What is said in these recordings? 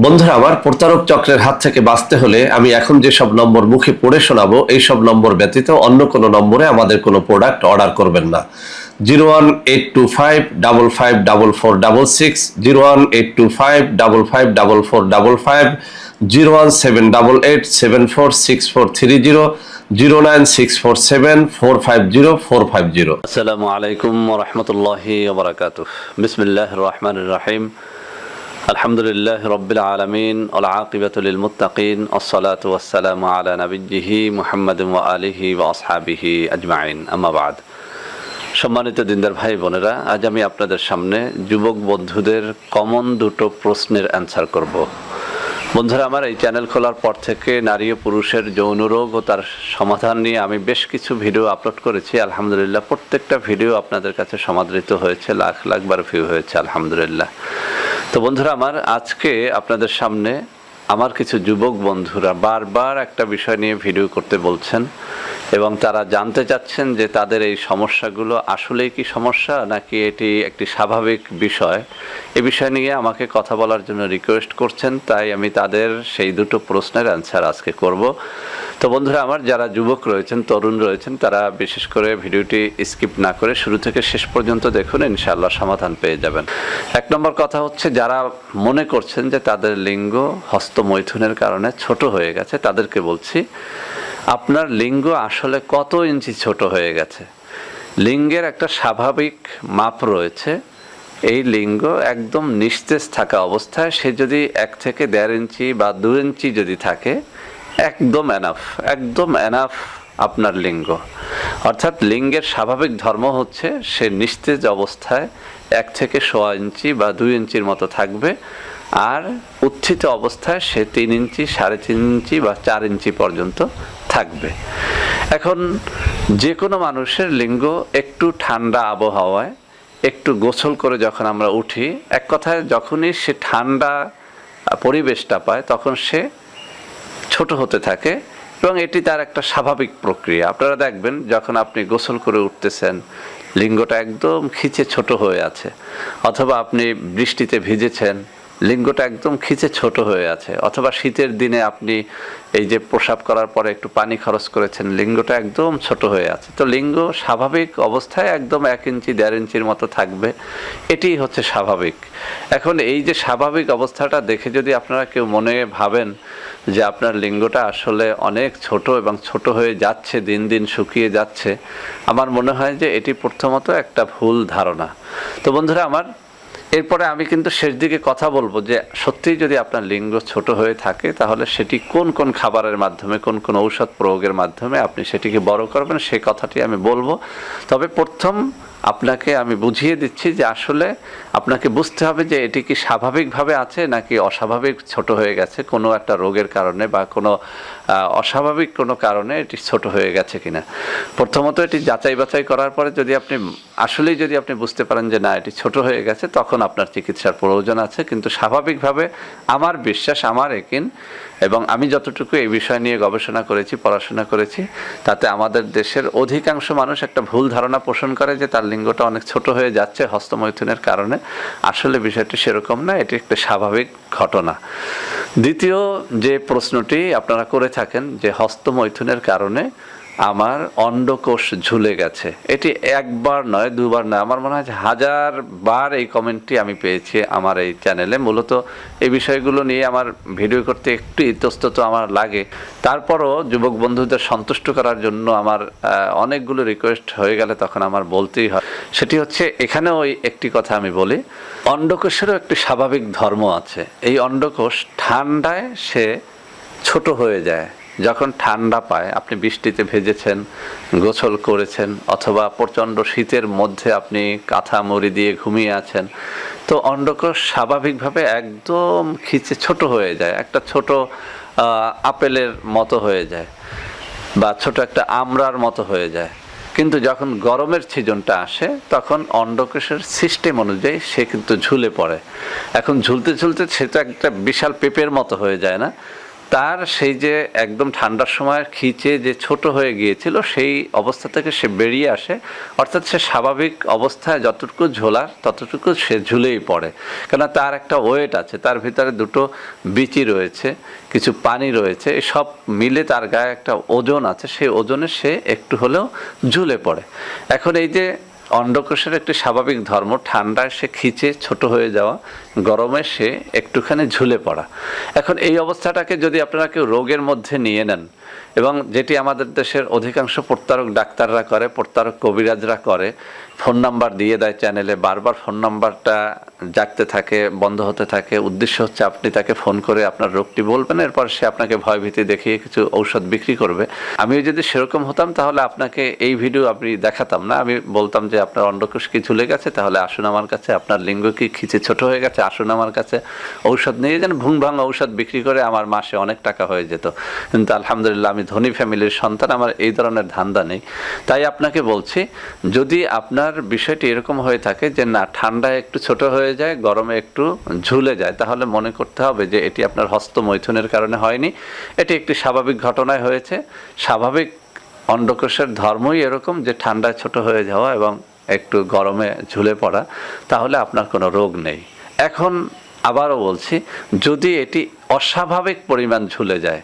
বন্ধুরা আমার, প্রতারক চক্রের হাত থেকে বাঁচতে হলে আমি এখন যেসব নম্বর মুখে পড়ে শোনাবো এই সব নম্বর ব্যতীত অন্য কোনো নম্বরে আমাদের কোনো প্রোডাক্ট অর্ডার করবেন না। 01825554466, 01825554455, 01788746430, 09647450450। আসসালামু আলাইকুম ওয়া রাহমাতুল্লাহি ওয়া বারাকাতুহু। বিসমিল্লাহির রহমানির রহিম। আলহামদুলিল্লাহি রাব্বিল আলামিন ওয়াল আকিবাতু লিল মুত্তাকিন, আসসালাতু ওয়াসসালামু আলা নাবিয়্যিহি মুহাম্মাদিন ওয়া আলিহি ওয়া আসহাবিহি আজমাইন, আম্মা বাদ। সম্মানিত দিনদার ভাই বোনেরা, আজ আমি আপনাদের সামনে যুবক বন্ধুদের কমন দুটো প্রশ্নের অ্যান্সার করব। বন্ধুরা আমার, এই চ্যানেল খোলার পর থেকে নারী ও পুরুষের যৌন রোগ ও তার সমাধান নিয়ে আমি বেশ কিছু ভিডিও আপলোড করেছি। আলহামদুলিল্লাহ, প্রত্যেকটা ভিডিও আপনাদের কাছে সমাদৃত হয়েছে, লাখ লাখবার ভিউ হয়েছে, আলহামদুলিল্লাহ। তো বন্ধুরা আমার, আজকে আপনাদের সামনে আমার কিছু যুবক বন্ধুরা বারবার একটা বিষয় নিয়ে ভিডিও করতে বলছেন এবং তারা জানতে চাচ্ছেন যে তাদের এই সমস্যাগুলো আসলেই কি সমস্যা নাকি এটি একটি স্বাভাবিক বিষয়। এ বিষয় নিয়ে আমাকে কথা বলার জন্য রিকোয়েস্ট করছেন, তাই আমি তাদের সেই দুটো প্রশ্নের অ্যান্সার আজকে করব। তো বন্ধুরা আমার, যারা যুবক রয়েছেন, তরুণ রয়েছেন, তারা বিশেষ করে ভিডিওটি স্কিপ না করে শুরু থেকে শেষ পর্যন্ত দেখুন, ইনশাআল্লাহ সমাধান পেয়ে যাবেন। এক নম্বর কথা হচ্ছে, যারা মনে করছেন যে তাদের লিঙ্গ হস্তমৈথুনের কারণে ছোট হয়ে গেছে, তাদেরকে বলছি আপনার লিঙ্গ আসলে কত ইঞ্চি ছোট হয়ে গেছে। লিঙ্গের একটা স্বাভাবিক মাপ রয়েছে। এই লিঙ্গ একদম নিস্তেজ থাকা অবস্থায় সে যদি 1 থেকে 1.5 ইঞ্চি বা 2 ইঞ্চি যদি থাকে, একদম এনাফ আপনার লিঙ্গ। অর্থাৎ লিঙ্গের স্বাভাবিক ধর্ম হচ্ছে সে নিস্তেজ অবস্থায় 1 থেকে 1.25 ইঞ্চি বা 2 ইঞ্চির মতো থাকবে, আর উত্থিত অবস্থায় সে 3 ইঞ্চি, 3.5 ইঞ্চি বা 4 ইঞ্চি পর্যন্ত থাকবে। এখন যে কোনো মানুষের লিঙ্গ একটু ঠান্ডা আবহাওয়ায় একটু গোসল করে যখন আমরা উঠি, এক কথায় যখনই সে ঠান্ডা পরিবেশটা পায় তখন সে ছোট হতে থাকে এবং এটি তার একটা স্বাভাবিক প্রক্রিয়া। আপনারা দেখবেন যখন আপনি গোসল করে উঠতেছেন লিঙ্গটা একদম খিচে ছোট হয়ে আছে, অথবা আপনি বৃষ্টিতে ভিজেছেন লিঙ্গটা একদম খিচে ছোট হয়ে আছে, অথবা শীতের দিনে আপনি এই যে প্রসাব করার পরে একটু পানি খরচ করেছেন লিঙ্গটা একদম ছোট হয়ে আছে। তো লিঙ্গ স্বাভাবিক অবস্থায় একদম 1 ইঞ্চি 1.5 ইঞ্চির মতো থাকবে, এটি হচ্ছে স্বাভাবিক। এখন এই যে স্বাভাবিক অবস্থাটা দেখে যদি আপনারা কেউ মনে ভাবেন যে আপনার লিঙ্গটা আসলে অনেক ছোট এবং ছোট হয়ে যাচ্ছে, দিন দিন শুকিয়ে যাচ্ছে, আমার মনে হয় যে এটি প্রথমত একটা ভুল ধারণা। তো বন্ধুরা আমার, এরপরে আমি কিন্তু শেষ দিকে কথা বলবো যে সত্যিই যদি আপনার লিঙ্গ ছোট হয়ে থাকে তাহলে সেটি কোন কোন খাবারের মাধ্যমে, কোন কোন ঔষধ প্রয়োগের মাধ্যমে আপনি সেটিকে বড় করবেন, সেই কথাটি আমি বলবো। তবে প্রথম আপনাকে আমি বুঝিয়ে দিচ্ছি যে আসলে আপনাকে বুঝতে হবে যে এটি কি স্বাভাবিকভাবে আছে নাকি অস্বাভাবিক ছোট হয়ে গেছে কোনো একটা রোগের কারণে বা কোনো অস্বাভাবিক কোনো কারণে এটি ছোট হয়ে গেছে কিনা। প্রথমত এটি যাচাই বাছাই করার পরে যদি আপনি আসলেই যদি আপনি বুঝতে পারেন যে না এটি ছোট হয়ে গেছে, তখন আপনার চিকিৎসার প্রয়োজন আছে। কিন্তু স্বাভাবিকভাবে আমার বিশ্বাস, আমার একিন, এবং আমি যতটুকু এই বিষয় নিয়ে গবেষণা করেছি, পড়াশোনা করেছি, তাতে আমাদের দেশের অধিকাংশ মানুষ একটা ভুল ধারণা পোষণ করে যে তার লিঙ্গটা অনেক ছোট হয়ে যাচ্ছে হস্তমৈথুনের কারণে। আসলে বিষয়টি সেরকম না, এটি একটা স্বাভাবিক ঘটনা। দ্বিতীয় যে প্রশ্নটি আপনারা করে থাকেন যে হস্তমৈথুনের কারণে আমার অন্ডকোষ ঝুলে গেছে, এটি একবার নয়, দুবার নয়, আমার মনে হয় 1000 বার এই কমেন্টটি আমি পেয়েছি আমার এই চ্যানেলে। মূলত এই বিষয়গুলো নিয়ে আমার ভিডিও করতে একটু ইতস্তত আমার লাগে, তারপরও যুবক বন্ধুদের সন্তুষ্ট করার জন্য আমার অনেকগুলো রিকোয়েস্ট হয়ে গেলে তখন আমার বলতেই হয়। সেটি হচ্ছে, এখানেও ওই একটি কথা আমি বলি, অন্ডকোষেরও একটি স্বাভাবিক ধর্ম আছে। এই অন্ডকোষ ঠান্ডায় সে ছোট হয়ে যায়। যখন ঠান্ডা পায়, আপনি বৃষ্টিতে ভেজেছেন, গোসল করেছেন, অথবা প্রচণ্ড শীতের মধ্যে আপনি কাঁথা মুড়ি দিয়ে ঘুমিয়ে আছেন, তো অন্ডকোষ স্বাভাবিকভাবে একদম খিচে ছোট হয়ে যায়, একটা ছোট আপেলের মতো হয়ে যায় বা ছোট একটা আমড়ার মতো হয়ে যায়। কিন্তু যখন গরমের সিজনটা আসে তখন অন্ডকোষের সিস্টেম অনুযায়ী সে কিন্তু ঝুলে পড়ে। এখন ঝুলতে ঝুলতে সে তো একটা বিশাল পেঁপের মতো হয়ে যায় না, তার সেই যে একদম ঠান্ডার সময় খিচে যে ছোট হয়ে গিয়েছিল সেই অবস্থা থেকে সে বেরিয়ে আসে, অর্থাৎ সে স্বাভাবিক অবস্থায় যতটুকু ঝোলার ততটুকু সে ঝুলেই পড়ে। কেননা তার একটা ওয়েট আছে, তার ভিতরে দুটো বিচি রয়েছে, কিছু পানি রয়েছে, এসব মিলে তার গায়ে একটা ওজন আছে, সেই ওজনে সে একটু হলেও ঝুলে পড়ে। এখন এই যে অন্ডকোষের একটি স্বাভাবিক ধর্ম, ঠান্ডায় সে খিচে ছোট হয়ে যাওয়া, গরমে সে একটুখানি ঝুলে পড়া। এখন এই অবস্থাটাকে যদি আপনারা কেউ রোগের মধ্যে নিয়ে নেন, এবং যেটি আমাদের দেশের অধিকাংশ প্রত্যারক ডাক্তাররা করে, প্রত্যারক কবিরাজরা করে, ফোন নাম্বার দিয়ে দেয় চ্যানেলে, বারবার ফোন নাম্বারটা জাগতে থাকে, বন্ধ হতে থাকে। উদ্দেশ্য হচ্ছে আপনি তাকে ফোন করে আপনার রোগটি বলবেন, এরপর সে আপনাকে ভয়ভীতি দেখিয়ে কিছু ঔষধ বিক্রি করবে। আমিও যদি সেরকম হতাম তাহলে আপনাকে এই ভিডিও আমি দেখাতাম না। আমি বলতাম যে আপনার অন্ডকোষ কি ঝুলে গেছে, তাহলে আসুন আমার কাছে। আপনার লিঙ্গ কি খিচে ছোট হয়ে গেছে, আসুন আমার কাছে, ঔষধ নিয়ে যান। ভুং ভাং ঔষধ বিক্রি করে আমার মাসে অনেক টাকা হয়ে যেত। কিন্তু আলহামদুলিল্লাহ আমি ধনী ফ্যামিলির সন্তান, আমার এই ধরনের ধান্দা নেই। তাই আপনাকে বলছি, যদি আপনার বিষয়টি এরকম হয়ে থাকে যে না, ঠান্ডায় একটু ছোট হয়ে যায়, গরমে একটু ঝুলে যায়, তাহলে মনে করতে হবে যে এটি আপনার হস্তমৈথুনের কারণে হয়নি, এটি একটি স্বাভাবিক ঘটনায় হয়েছে। স্বাভাবিক অন্ডকোষের ধর্মই এরকম যে ঠান্ডায় ছোট হয়ে যাওয়া এবং একটু গরমে ঝুলে পড়া, তাহলে আপনার কোনো রোগ নেই। এখন আবারও বলছি, যদি এটি অস্বাভাবিক পরিমাণ ঝুলে যায়,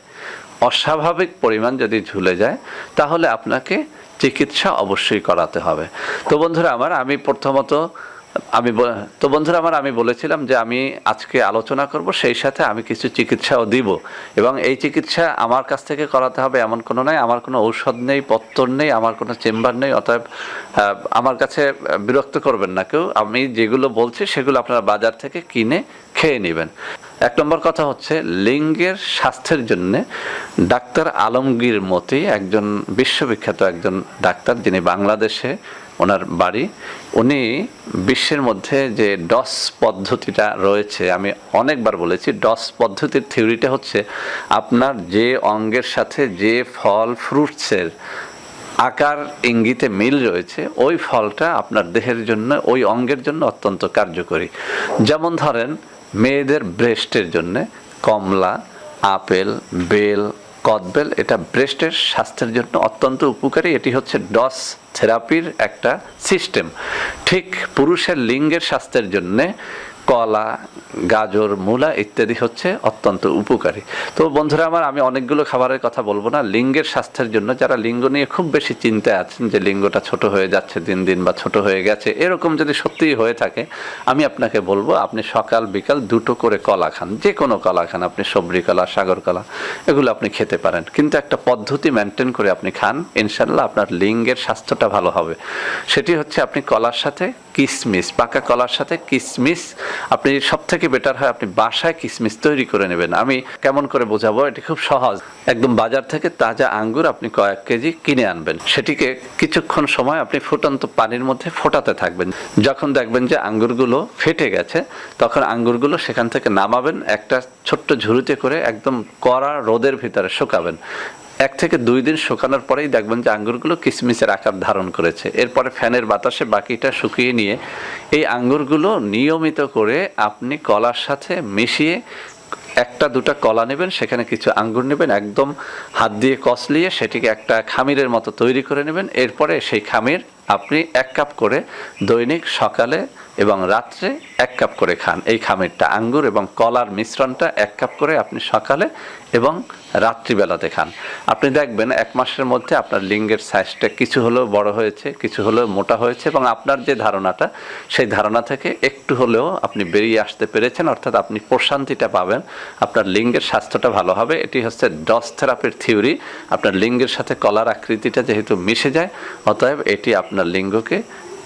অস্বাভাবিক পরিমাণ যদি ঝুলে যায়, তাহলে আপনাকে চিকিৎসা অবশ্যই করাতে হবে। তো বন্ধুরা আমার, আমি বলেছিলাম যে আমি আজকে আলোচনা করব, সেই সাথে আমি কিছু চিকিৎসাও দিব, এবং এই চিকিৎসা আমার কাছ থেকে করাতে হবে এমন কোনো নয়। আমার কোনো ঔষধ নেই, পত্তর নেই, আমার কোনো চেম্বার নেই, অতএব আমার কাছে বিরক্ত করবেন না কেউ। আমি যেগুলো বলছি সেগুলো আপনারা বাজার থেকে কিনে খেয়ে নেবেন। এক নম্বর কথা হচ্ছে, লিঙ্গের স্বাস্থ্যের জন্যে ডাক্তার আলমগীর মতি, একজন বিশ্ববিখ্যাত একজন ডাক্তার, যিনি বাংলাদেশে ওনার বাড়ি, উনি বিশ্বের মধ্যে যে ডস পদ্ধতিটা রয়েছে, আমি অনেকবার বলেছি, ডস পদ্ধতির থিওরিটা হচ্ছে আপনার যে অঙ্গের সাথে যে ফল ফ্রুটসের আকার ইঙ্গিতে মিল রয়েছে, ওই ফলটা আপনার দেহের জন্য, ওই অঙ্গের জন্য অত্যন্ত কার্যকরী। যেমন ধরেন, মেয়েদের ব্রেস্টের জন্য কমলা, আপেল, বেল, কদবেল, এটা ব্রেস্টের স্বাস্থ্যের জন্য অত্যন্ত উপকারী। এটি হচ্ছে ডস থেরাপির একটা সিস্টেম। ঠিক পুরুষের লিঙ্গের স্বাস্থ্যের জন্যে কলা, গাজর, মূলা ইত্যাদি হচ্ছে অত্যন্ত উপকারী। তো বন্ধুরা আমার, আমি অনেকগুলো খাবারের কথা বলবো না। লিঙ্গের স্বাস্থ্যের জন্য যারা লিঙ্গ নিয়ে খুব বেশি চিন্তায় আছেন, যে লিঙ্গটা ছোট হয়ে যাচ্ছে দিন দিন, বা ছোট হয়ে গেছে, এরকম যদি সত্যিই হয়ে থাকে, আমি আপনাকে বলবো আপনি সকাল বিকাল দুটো করে কলা খান। যে কোনো কলা খান, আপনি সবরি কলা, সাগর কলা, এগুলো আপনি খেতে পারেন, কিন্তু একটা পদ্ধতি মেনটেন করে আপনি খান। ইনশাল্লাহ আপনার লিঙ্গের স্বাস্থ্যটা ভালো হবে। সেটি হচ্ছে আপনি কলার সাথে কিশমিশ, পাকা কলার সাথে কিশমিশ, আপনি সব থেকে বেটার হয় আপনি বাসায় কিশমিশ তৈরি করে নেবেন। আমি কেমন করে বোঝাবো, এটি খুব সহজ। একদম বাজার থেকে তাজা আঙ্গুর আপনি কয়েক কেজি কিনে আনবেন, সেটিকে কিছুক্ষণ সময় আপনি ফুটন্ত পানির মধ্যে ফোটাতে থাকবেন। যখন দেখবেন যে আঙ্গুরগুলো ফেটে গেছে, তখন আঙ্গুরগুলো সেখান থেকে নামাবেন, একটা ছোট্ট ঝুড়িতে করে একদম কড়া রোদের ভিতরে শুকাবেন। 1 থেকে 2 দিন শুকানোর পরেই দেখবেন যে আঙ্গুরগুলো কিশমিশের আকার ধারণ করেছে। এরপরে ফ্যানের বাতাসে বাকিটা শুকিয়ে নিয়ে এই আঙ্গুরগুলো নিয়মিত করে আপনি কলার সাথে মিশিয়ে, 1-2টা কলা নেবেন, সেখানে কিছু আঙ্গুর নেবেন, একদম হাত দিয়ে কচলিয়ে সেটিকে একটা খামিরের মতো তৈরি করে নেবেন। এরপরে সেই খামির আপনি 1 কাপ করে দৈনিক সকালে এবং রাত্রে 1 কাপ করে খান। এই খামিরটা, আঙ্গুর এবং কলার মিশ্রণটা 1 কাপ করে আপনি সকালে এবং রাত্রিবেলাতে খান। আপনি দেখবেন 1 মাসের মধ্যে আপনার লিঙ্গের সাইজটা কিছু হলেও বড় হয়েছে, কিছু হলেও মোটা হয়েছে, এবং আপনার যে ধারণাটা, সেই ধারণা থেকে একটু হলেও আপনি বেরিয়ে আসতে পেরেছেন, অর্থাৎ আপনি প্রশান্তিটা পাবেন, আপনার লিঙ্গের স্বাস্থ্যটা ভালো হবে। এটি হচ্ছে ডস থেরাপির থিওরি। আপনার লিঙ্গের সাথে কলার আকৃতিটা যেহেতু মিশে যায়, অতএব এটি আপনার লিঙ্গকে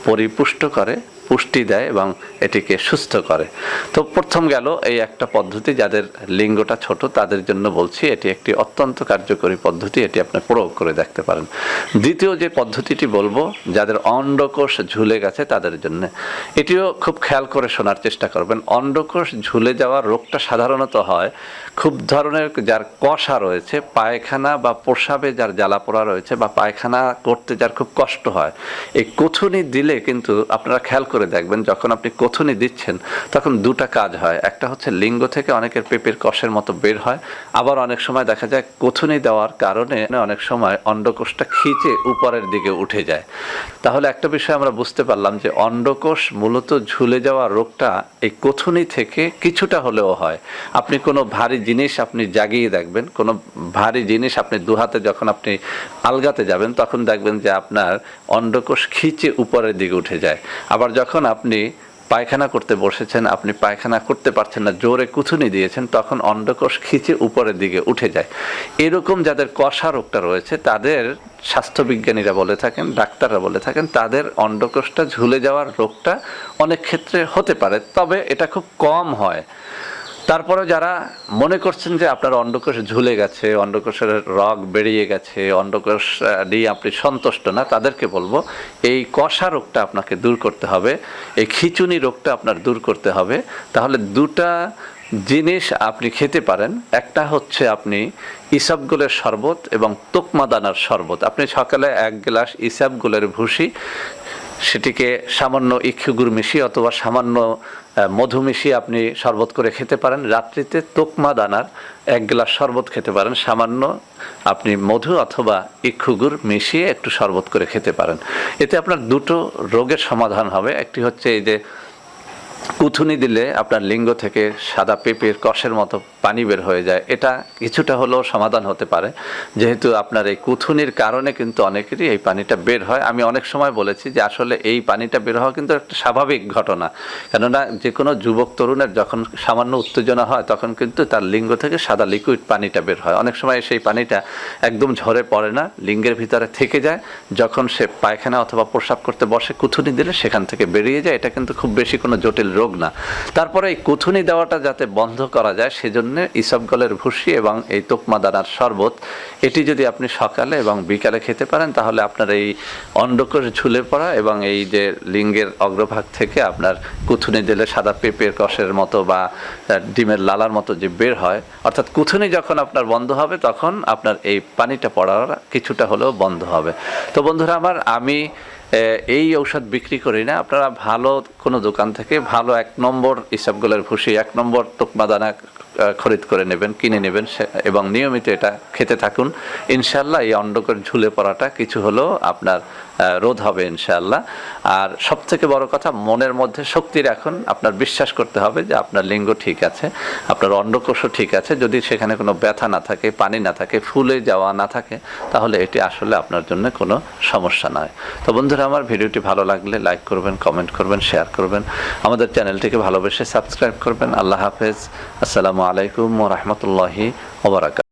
পরিপুষ্ট করে, পুষ্টি দেয় এবং এটিকে সুস্থ করে। তো প্রথম গেল এই একটা পদ্ধতি, যাদের লিঙ্গটা ছোট তাদের জন্য বলছি, এটি একটি অত্যন্ত কার্যকরী পদ্ধতি, এটি আপনি প্রয়োগ করে দেখতে পারেন। দ্বিতীয় যে পদ্ধতিটি বলবো, যাদের অন্ডকোষ ঝুলে গেছে তাদের জন্য, এটিও খুব খেয়াল করে শোনার চেষ্টা করবেন। অন্ডকোষ ঝুলে যাওয়ার রোগটা সাধারণত হয় খুব ধরনের, যার কষা রয়েছে, পায়খানা বা প্রস্রাবে যার জ্বালা পোড়া রয়েছে, বা পায়খানা করতে যার খুব কষ্ট হয়, এই কচুনি দিলে কিন্তু আপনারা খেয়াল করে দেখবেন যখন আপনি কথুনি দিচ্ছেন তখন দুটা কাজ হয়। একটা হচ্ছে লিঙ্গ থেকে অনেকের পেঁপের কষের মতো বের হয়, আবার অনেক সময় দেখা যায় কথুনি দেওয়ার কারণে অনেক সময় অন্ডকোষটা খিচে উপরের দিকে উঠে যায়। তাহলে একটা বিষয় আমরা বুঝতে পারলাম যে অন্ডকোষ মূলত ঝুলে যাওয়া রোগটা এই কথুনি থেকে কিছুটা হলেও হয়। আপনি কোনো ভারী জিনিস আপনি জাগিয়ে দেখবেন, কোনো ভারী জিনিস আপনি দুহাতে যখন আপনি আলগাতে যাবেন তখন দেখবেন যে আপনার অন্ডকোষ খিচে উপরের দিকে উঠে যায়। আবার যখন আপনি পায়খানা করতে বসেছেন, আপনি পায়খানা করতে পারছেন না, জোরে কুথুনি দিয়েছেন, তখন অন্ডকোষ খিচে উপরের দিকে উঠে যায়। এরকম যাদের কষা রোগটা রয়েছে তাদের স্বাস্থ্যবিজ্ঞানীরা বলে থাকেন, ডাক্তাররা বলে থাকেন, তাদের অন্ডকোষটা ঝুলে যাওয়ার রোগটা অনেক ক্ষেত্রে হতে পারে, তবে এটা খুব কম হয়। তারপরে যারা মনে করছেন যে আপনার অন্ডকোষ ঝুলে গেছে, অন্ডকোষের রগ বেরিয়ে গেছে, অন্ডকোষ দিয়ে আপনি সন্তুষ্ট না, তাদেরকে বলবো এই কষা রোগটা আপনাকে দূর করতে হবে, এই খিচুনি রোগটা আপনার দূর করতে হবে। তাহলে দুটা জিনিস আপনি খেতে পারেন। একটা হচ্ছে আপনি ইসবগুলের শরবত এবং তোকমা দানার শরবত। আপনি সকালে 1 গ্লাস ইসবগুলের ভুসি, সেটিকে সামান্য ইক্ষুগুড় মিশিয়ে অথবা সামান্য মধু মিশিয়ে আপনি শরবত করে খেতে পারেন। রাত্রিতে তোকমা দানার 1 গ্লাস শরবত খেতে পারেন, সামান্য আপনি মধু অথবা ইক্ষুগুড় মিশিয়ে একটু শরবত করে খেতে পারেন। এতে আপনার দুটো রোগের সমাধান হবে। একটি হচ্ছে এই যে কুথুনি দিলে আপনার লিঙ্গ থেকে সাদা পেঁপের কষের মতো পানি বের হয়ে যায়, এটা কিছুটা হলেও সমাধান হতে পারে, যেহেতু আপনার এই কুথুনির কারণে কিন্তু অনেকেরই এই পানিটা বের হয়। আমি অনেক সময় বলেছি যে আসলে এই পানিটা বের হওয়া কিন্তু একটা স্বাভাবিক ঘটনা, কেননা যে কোনো যুবক তরুণের যখন সামান্য উত্তেজনা হয় তখন কিন্তু তার লিঙ্গ থেকে সাদা লিকুইড পানিটা বের হয়। অনেক সময় সেই পানিটা একদম ঝরে পড়ে না, লিঙ্গের ভিতরে থেকে যায়, যখন সে পায়খানা অথবা প্রস্রাব করতে বসে কুথুনি দিলে সেখান থেকে বেরিয়ে যায়। এটা কিন্তু খুব বেশি কোনো জটিল রোগ না। তারপরে এই কুথুনি দেওয়াটা যাতে বন্ধ করা যায় সেজন্য ইসবগলের ভুসি এবং এই তোকমা দানার শরবত, এটি যদি আপনি সকালে এবং বিকালে খেতে পারেন তাহলে আপনার এই অন্ডকোষ ঝুলে পড়া এবং এই যে লিঙ্গের অগ্রভাগ থেকে আপনার কুথুনি দিলে সাদা পেঁপের কষের মতো বা ডিমের লালার মতো যে বের হয়, অর্থাৎ কুথুনি যখন আপনার বন্ধ হবে তখন আপনার এই পানিটা পড়ার কিছুটা হলেও বন্ধ হবে। তো বন্ধুরা আমার, আমি এই ঔষধ বিক্রি করি না। আপনারা ভালো কোনো দোকান থেকে ভালো 1 নম্বর ইসবগুলের ভুসি, 1 নম্বর তোকমা দানা খরিদ করে নেবেন, কিনে নেবেন এবং নিয়মিত এটা খেতে থাকুন। ইনশাল্লাহ এই অন্ডকোষ ঝুলে পড়াটা কিছু হলেও আপনার রোধ হবে ইনশাআল্লাহ। আর সবথেকে বড় কথা, মনের মধ্যে শক্তি রাখুন, আপনার বিশ্বাস করতে হবে যে আপনার লিঙ্গ ঠিক আছে, আপনার অন্ডকোষও ঠিক আছে। যদি সেখানে কোনো ব্যথা না থাকে, পানি না থাকে, ফুলে যাওয়া না থাকে, তাহলে এটি আসলে আপনার জন্য কোনো সমস্যা নয়। তো বন্ধুরা আমার, ভিডিওটি ভালো লাগলে লাইক করবেন, কমেন্ট করবেন, শেয়ার করবেন, আমাদের চ্যানেলটিকে ভালোবেসে সাবস্ক্রাইব করবেন। আল্লাহ হাফেজ। আসসালামু আলাইকুম ওয়া রাহমাতুল্লাহি ওয়া বারাকাতুহু।